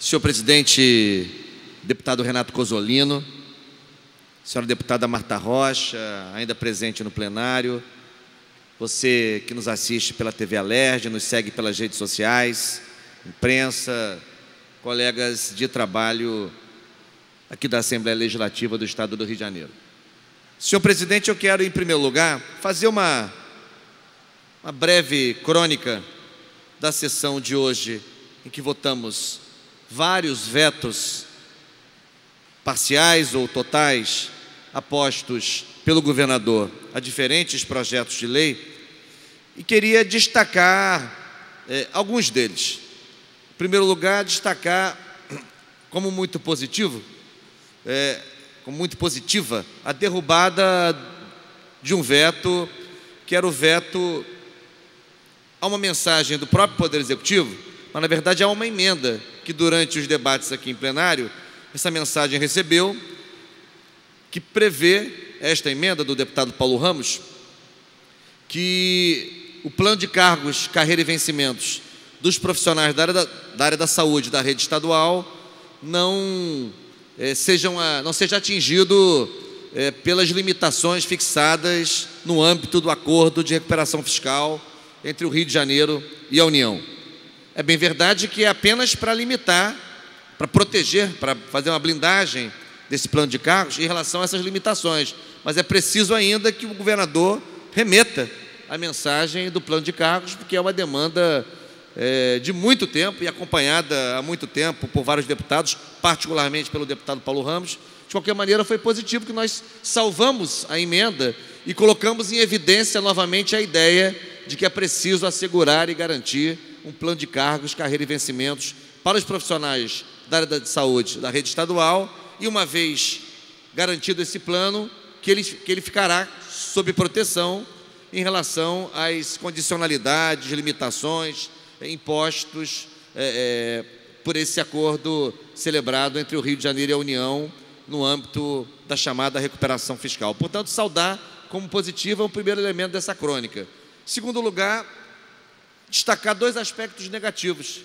Senhor presidente, deputado Renato Cozzolino, senhora deputada Marta Rocha, ainda presente no plenário, você que nos assiste pela TV Alerj, nos segue pelas redes sociais, imprensa, colegas de trabalho aqui da Assembleia Legislativa do Estado do Rio de Janeiro. Senhor presidente, eu quero, em primeiro lugar, fazer uma breve crônica da sessão de hoje, em que votamos vários vetos parciais ou totais apostos pelo governador a diferentes projetos de lei, e queria destacar alguns deles. Em primeiro lugar, destacar como muito positivo, como muito positiva, a derrubada de um veto, que era o veto a uma mensagem do próprio Poder Executivo, mas na verdade há uma emenda que durante os debates aqui em plenário, essa mensagem recebeu, que prevê, esta emenda do deputado Paulo Ramos, que o plano de cargos, carreira e vencimentos dos profissionais da área da saúde da rede estadual não seja atingido pelas limitações fixadas no âmbito do acordo de recuperação fiscal entre o Rio de Janeiro e a União. É bem verdade que é apenas para limitar, para proteger, para fazer uma blindagem desse plano de cargos em relação a essas limitações, mas é preciso ainda que o governador remeta a mensagem do plano de cargos, porque é uma demanda de muito tempo e acompanhada há muito tempo por vários deputados, particularmente pelo deputado Paulo Ramos. De qualquer maneira, foi positivo que nós salvamos a emenda e colocamos em evidência novamente a ideia de que é preciso assegurar e garantir um plano de cargos, carreira e vencimentos para os profissionais da área de saúde da rede estadual, e uma vez garantido esse plano, que ele ficará sob proteção em relação às condicionalidades, limitações, impostos por esse acordo celebrado entre o Rio de Janeiro e a União no âmbito da chamada recuperação fiscal. Portanto, saudar como positivo o primeiro elemento dessa crônica. Em segundo lugar, destacar dois aspectos negativos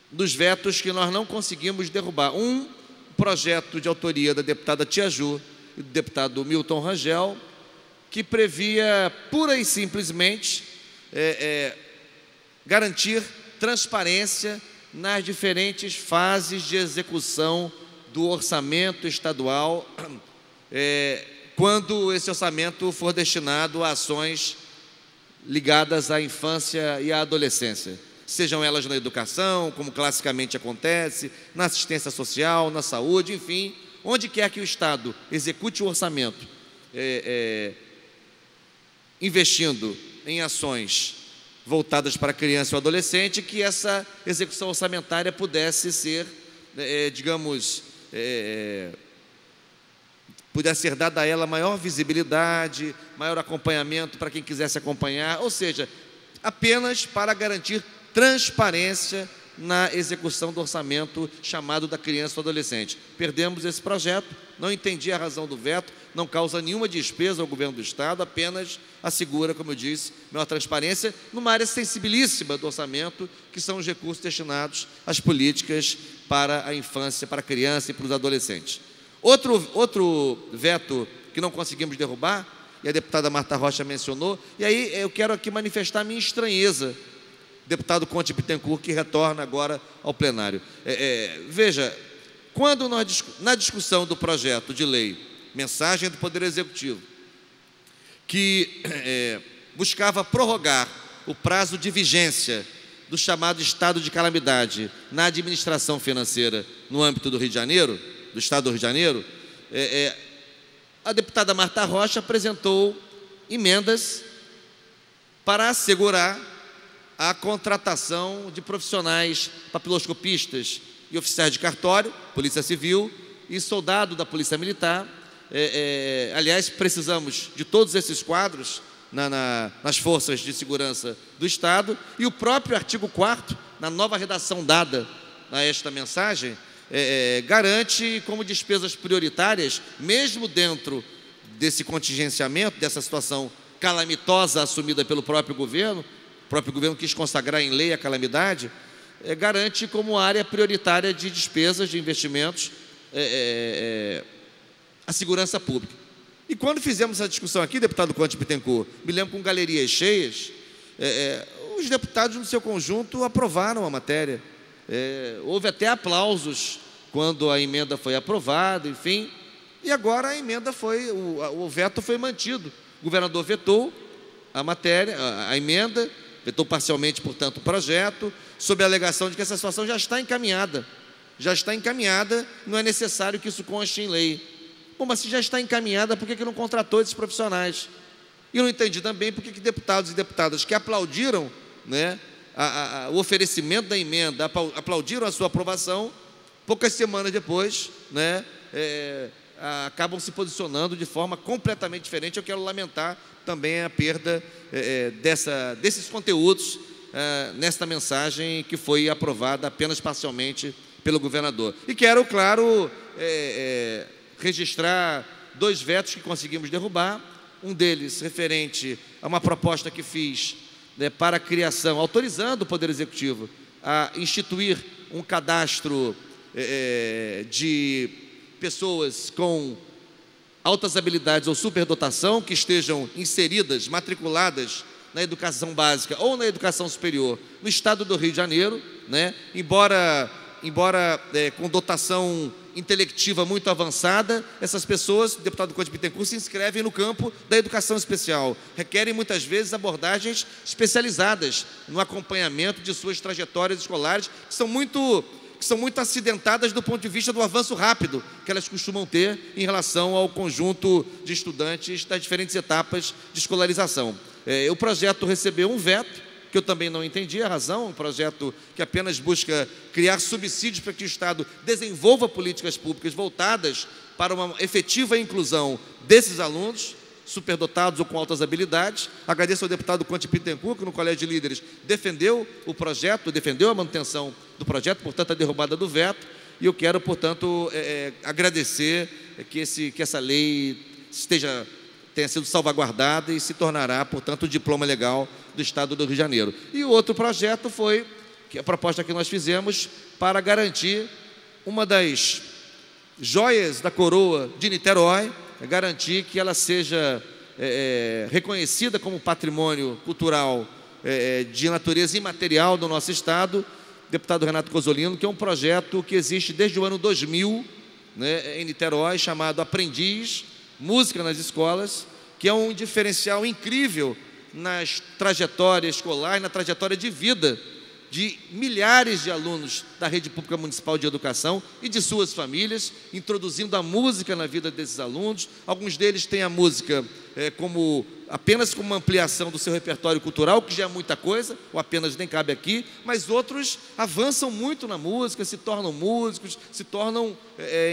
dos vetos que nós não conseguimos derrubar. Um, projeto de autoria da deputada Tia Ju e do deputado Milton Rangel, que previa pura e simplesmente garantir transparência nas diferentes fases de execução do orçamento estadual, quando esse orçamento for destinado a ações ligadas à infância e à adolescência, sejam elas na educação, como classicamente acontece, na assistência social, na saúde, enfim, onde quer que o Estado execute o orçamento, investindo em ações voltadas para a criança e o adolescente, que essa execução orçamentária pudesse ser, pudesse ser dada a ela maior visibilidade, maior acompanhamento para quem quisesse acompanhar, ou seja, apenas para garantir transparência na execução do orçamento chamado da criança ou adolescente. Perdemos esse projeto, não entendi a razão do veto, não causa nenhuma despesa ao governo do Estado, apenas assegura, como eu disse, maior transparência numa área sensibilíssima do orçamento, que são os recursos destinados às políticas para a infância, para a criança e para os adolescentes. Outro veto que não conseguimos derrubar, e a deputada Marta Rocha mencionou, e aí eu quero aqui manifestar minha estranheza, deputado Conte Bittencourt, que retorna agora ao plenário. Veja, quando na discussão do projeto de lei, mensagem do Poder Executivo, que buscava prorrogar o prazo de vigência do chamado estado de calamidade na administração financeira no âmbito do Rio de Janeiro, do Estado do Rio de Janeiro, a deputada Marta Rocha apresentou emendas para assegurar a contratação de profissionais papiloscopistas e oficiais de cartório, Polícia Civil e soldado da Polícia Militar. Aliás, precisamos de todos esses quadros nas forças de segurança do Estado, e o próprio artigo 4º, na nova redação dada a esta mensagem, garante como despesas prioritárias, mesmo dentro desse contingenciamento, dessa situação calamitosa assumida pelo próprio governo quis consagrar em lei a calamidade, garante como área prioritária de despesas, de investimentos, a segurança pública. E quando fizemos essa discussão aqui, deputado Conte Bittencourt, me lembro com galerias cheias, os deputados no seu conjunto aprovaram a matéria. Houve até aplausos quando a emenda foi aprovada, enfim, e agora a emenda o veto foi mantido. O governador vetou a matéria, a emenda, vetou parcialmente, portanto, o projeto, sob a alegação de que essa situação já está encaminhada. Já está encaminhada, não é necessário que isso conste em lei. Bom, mas se já está encaminhada, por que não contratou esses profissionais? E eu não entendi também por que deputados e deputadas que aplaudiram, né, o oferecimento da emenda, aplaudiram a sua aprovação, poucas semanas depois, né, acabam se posicionando de forma completamente diferente. Eu quero lamentar também a perda desses conteúdos nesta mensagem que foi aprovada apenas parcialmente pelo governador. E quero, claro, registrar 2 vetos que conseguimos derrubar. Um deles referente a uma proposta que fiz, né, para a criação, autorizando o Poder Executivo a instituir um cadastro de pessoas com altas habilidades ou superdotação que estejam inseridas, matriculadas na educação básica ou na educação superior no estado do Rio de Janeiro, né? Embora com dotação intelectiva muito avançada, essas pessoas, deputado Conte Bittencourt, se inscrevem no campo da educação especial. Requerem muitas vezes abordagens especializadas no acompanhamento de suas trajetórias escolares, que são muito acidentadas do ponto de vista do avanço rápido que elas costumam ter em relação ao conjunto de estudantes das diferentes etapas de escolarização. O projeto recebeu um veto, que eu também não entendi a razão, um projeto que apenas busca criar subsídios para que o Estado desenvolva políticas públicas voltadas para uma efetiva inclusão desses alunos, superdotados ou com altas habilidades. Agradeço ao deputado Conte Bittencourt, que no Colégio de Líderes defendeu o projeto, defendeu a manutenção do projeto, portanto, a derrubada do veto, e eu quero, portanto, agradecer que essa lei tenha sido salvaguardada e se tornará, portanto, o diploma legal do Estado do Rio de Janeiro. E o outro projeto foi a proposta que nós fizemos para garantir uma das joias da coroa de Niterói, garantir que ela seja reconhecida como patrimônio cultural de natureza imaterial do nosso Estado, deputado Renato Cozzolino, que é um projeto que existe desde o ano 2000, né, em Niterói, chamado Aprendiz, Música nas Escolas, que é um diferencial incrível nas trajetórias escolares, na trajetória de vida de milhares de alunos da Rede Pública Municipal de Educação e de suas famílias, introduzindo a música na vida desses alunos. Alguns deles têm a música apenas como uma ampliação do seu repertório cultural, que já é muita coisa, ou apenas nem cabe aqui, mas outros avançam muito na música, se tornam músicos, se tornam,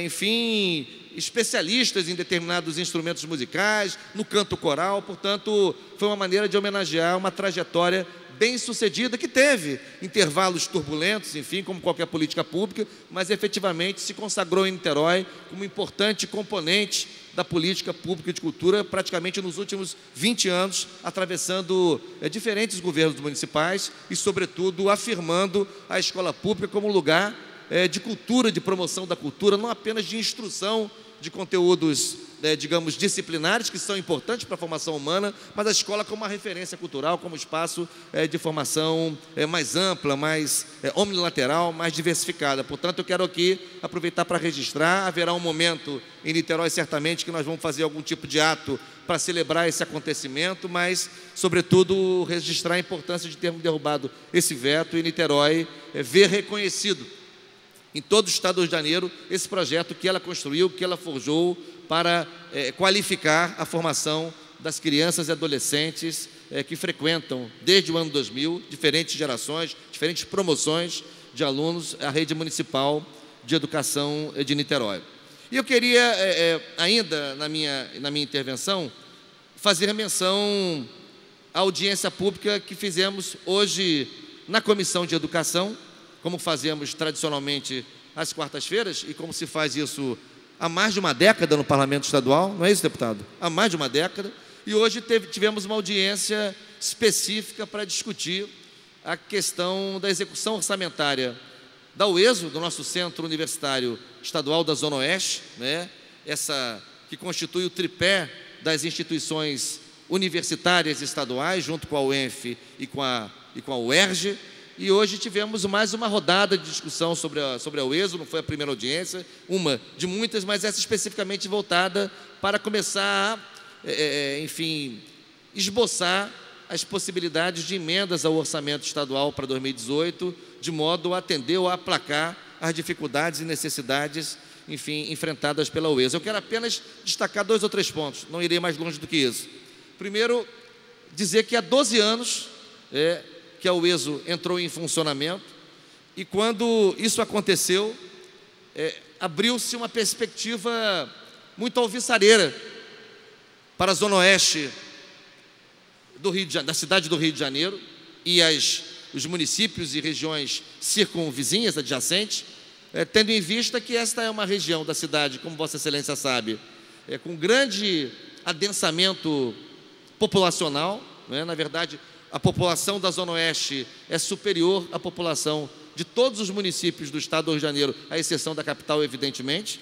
enfim, especialistas em determinados instrumentos musicais, no canto coral. Portanto, foi uma maneira de homenagear uma trajetória bem-sucedida, que teve intervalos turbulentos, enfim, como qualquer política pública, mas efetivamente se consagrou em Niterói como importante componente da política pública de cultura, praticamente nos últimos 20 anos, atravessando diferentes governos municipais e, sobretudo, afirmando a escola pública como lugar de cultura, de promoção da cultura, não apenas de instrução de conteúdos, digamos, disciplinares, que são importantes para a formação humana, mas a escola como uma referência cultural, como espaço de formação mais ampla, mais omnilateral, mais diversificada. Portanto, eu quero aqui aproveitar para registrar. Haverá um momento em Niterói, certamente, que nós vamos fazer algum tipo de ato para celebrar esse acontecimento, mas, sobretudo, registrar a importância de termos derrubado esse veto e Niterói ver reconhecido em todo o Estado do Rio de Janeiro esse projeto que ela construiu, que ela forjou para qualificar a formação das crianças e adolescentes que frequentam, desde o ano 2000, diferentes gerações, diferentes promoções de alunos, a rede municipal de educação de Niterói. E eu queria, ainda na minha intervenção, fazer a menção à audiência pública que fizemos hoje na Comissão de Educação, como fazemos tradicionalmente às quartas-feiras, e como se faz isso há mais de uma década no Parlamento Estadual, não é isso, deputado? Há mais de uma década, e hoje tivemos uma audiência específica para discutir a questão da execução orçamentária da UESO, do nosso Centro Universitário Estadual da Zona Oeste, né? Essa que constitui o tripé das instituições universitárias estaduais, junto com a UENF e com a UERJ. E hoje tivemos mais uma rodada de discussão sobre a UESO, não foi a primeira audiência, uma de muitas, mas essa especificamente voltada para começar a, enfim, esboçar as possibilidades de emendas ao orçamento estadual para 2018, de modo a atender ou a aplacar as dificuldades e necessidades, enfim, enfrentadas pela UESO. Eu quero apenas destacar 2 ou 3 pontos, não irei mais longe do que isso. Primeiro, dizer que há 12 anos que a UESO entrou em funcionamento, e quando isso aconteceu, abriu-se uma perspectiva muito alvissareira para a Zona Oeste da cidade do Rio de Janeiro e os municípios e regiões circunvizinhas, adjacentes, tendo em vista que esta é uma região da cidade, como Vossa Excelência sabe, com grande adensamento populacional, né? Na verdade, a população da Zona Oeste é superior à população de todos os municípios do estado do Rio de Janeiro, à exceção da capital, evidentemente.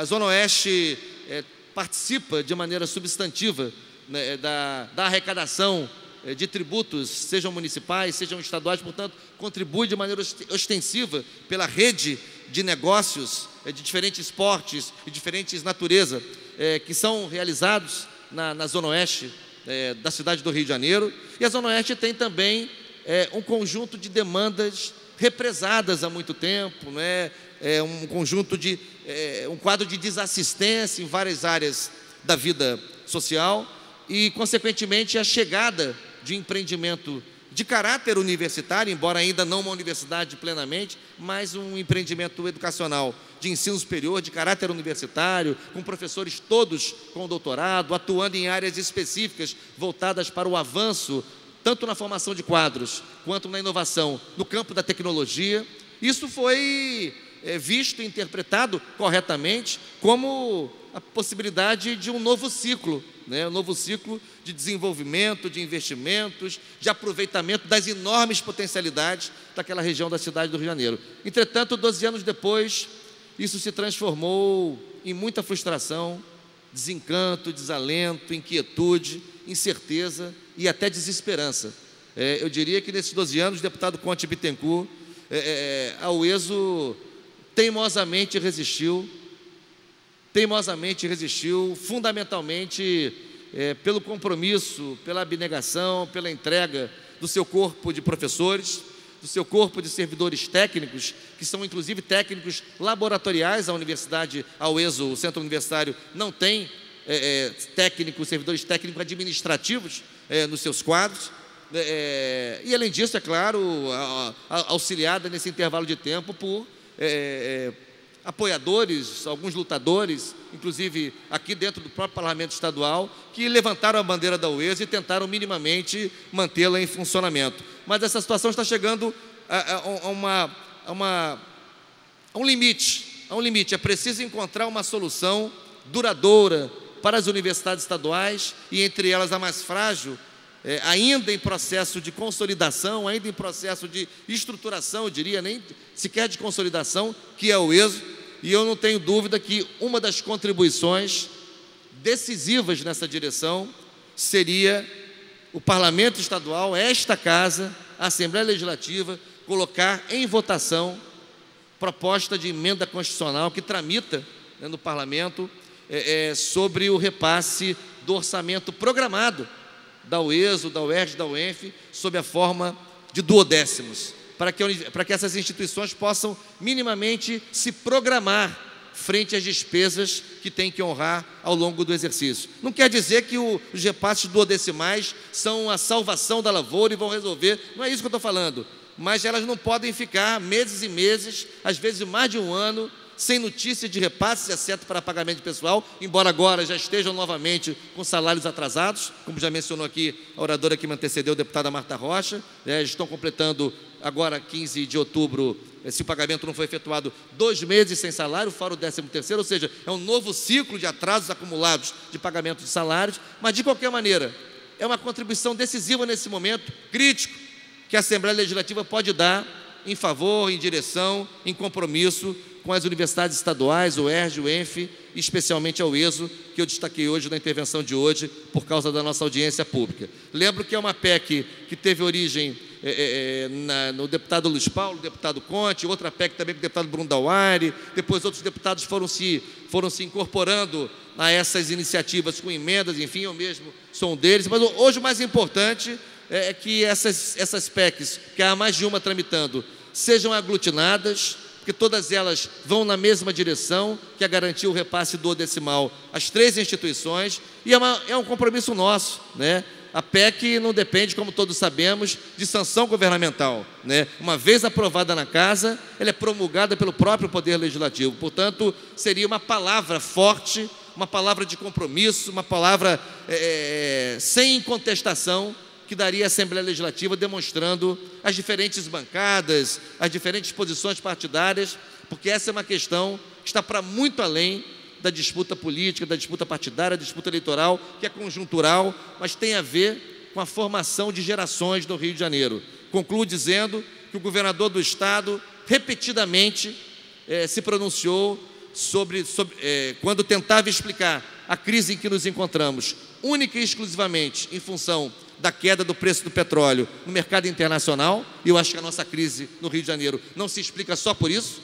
A Zona Oeste participa de maneira substantiva, né, da arrecadação de tributos, sejam municipais, sejam estaduais, portanto, contribui de maneira ostensiva pela rede de negócios de diferentes portes e diferentes naturezas que são realizados na Zona Oeste da cidade do Rio de Janeiro. E a Zona Oeste tem também um conjunto de demandas represadas há muito tempo, né? Um conjunto um quadro de desassistência em várias áreas da vida social e, consequentemente, a chegada de empreendimento de caráter universitário, embora ainda não uma universidade plenamente, mas um empreendimento educacional de ensino superior, de caráter universitário, com professores todos com doutorado, atuando em áreas específicas voltadas para o avanço, tanto na formação de quadros, quanto na inovação no campo da tecnologia. Isso foi visto e interpretado corretamente como a possibilidade de um novo ciclo, né? Um novo ciclo de desenvolvimento, de investimentos, de aproveitamento das enormes potencialidades daquela região da cidade do Rio de Janeiro. Entretanto, 12 anos depois, isso se transformou em muita frustração, desencanto, desalento, inquietude, incerteza e até desesperança. Eu diria que nesses 12 anos, deputado Conte Bittencourt, a UESO teimosamente resistiu, fundamentalmente pelo compromisso, pela abnegação, pela entrega do seu corpo de professores, do seu corpo de servidores técnicos, que são inclusive técnicos laboratoriais. A universidade, a UESO, o Centro Universitário, não tem servidores técnicos administrativos nos seus quadros. E além disso, é claro, auxiliada nesse intervalo de tempo por apoiadores, alguns lutadores, inclusive aqui dentro do próprio Parlamento Estadual, que levantaram a bandeira da UESO e tentaram minimamente mantê-la em funcionamento. Mas essa situação está chegando a um limite. É preciso encontrar uma solução duradoura para as universidades estaduais, e entre elas a mais frágil, ainda em processo de consolidação, ainda em processo de estruturação, eu diria, nem sequer de consolidação, que é a UESO. E eu não tenho dúvida que uma das contribuições decisivas nessa direção seria o Parlamento Estadual, esta Casa, a Assembleia Legislativa, colocar em votação proposta de emenda constitucional que tramita, né, no Parlamento, sobre o repasse do orçamento programado da UESO, da UERJ, da UENF, sob a forma de duodécimos, para que essas instituições possam minimamente se programar frente às despesas que têm que honrar ao longo do exercício. Não quer dizer que os repasses duodecimais são a salvação da lavoura e vão resolver, não é isso que eu estou falando, mas elas não podem ficar meses e meses, às vezes mais de um ano, sem notícia de repasses, exceto para pagamento de pessoal, embora agora já estejam novamente com salários atrasados, como já mencionou aqui a oradora que me antecedeu, a deputada Marta Rocha, estão completando agora, 15 de outubro, se o pagamento não foi efetuado, 2 meses sem salário, fora o 13º, ou seja, é um novo ciclo de atrasos acumulados de pagamento de salários, mas de qualquer maneira, é uma contribuição decisiva nesse momento crítico, que a Assembleia Legislativa pode dar em favor, em direção, em compromisso com as universidades estaduais, o UERJ, o ENF, e especialmente a UESO, que eu destaquei hoje na intervenção de hoje, por causa da nossa audiência pública. Lembro que é uma PEC que teve origem no deputado Luiz Paulo, deputado Conte, outra PEC também com o deputado Bruno Dauari, depois outros deputados foram se incorporando a essas iniciativas com emendas, enfim, eu mesmo sou um deles, mas hoje o mais importante é que essas PECs, que há mais de uma tramitando, sejam aglutinadas, porque todas elas vão na mesma direção, que é garantir o repasse duodecimal às 3 instituições, e é um compromisso nosso, né? A PEC não depende, como todos sabemos, de sanção governamental, né? Uma vez aprovada na Casa, ela é promulgada pelo próprio Poder Legislativo, portanto, seria uma palavra forte, uma palavra de compromisso, uma palavra sem contestação, que daria à Assembleia Legislativa, demonstrando as diferentes bancadas, as diferentes posições partidárias, porque essa é uma questão que está para muito além da disputa política, da disputa partidária, da disputa eleitoral, que é conjuntural, mas tem a ver com a formação de gerações no Rio de Janeiro. Concluo dizendo que o governador do Estado, repetidamente, se pronunciou quando tentava explicar a crise em que nos encontramos, única e exclusivamente em função da queda do preço do petróleo no mercado internacional, e eu acho que a nossa crise no Rio de Janeiro não se explica só por isso,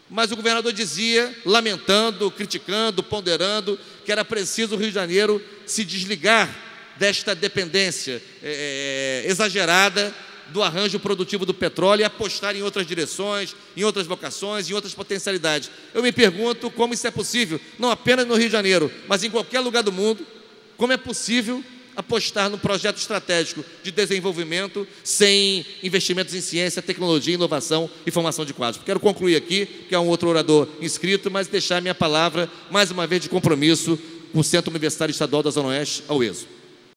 mas o governador dizia, lamentando, criticando, ponderando, que era preciso o Rio de Janeiro se desligar desta dependência exagerada do arranjo produtivo do petróleo e apostar em outras direções, em outras vocações, em outras potencialidades. Eu me pergunto como isso é possível, não apenas no Rio de Janeiro, mas em qualquer lugar do mundo, como é possível apostar no projeto estratégico de desenvolvimento sem investimentos em ciência, tecnologia, inovação e formação de quadros. Quero concluir aqui, que é um outro orador inscrito, mas deixar minha palavra, mais uma vez, de compromisso com o Centro Universitário Estadual da Zona Oeste, a UESO.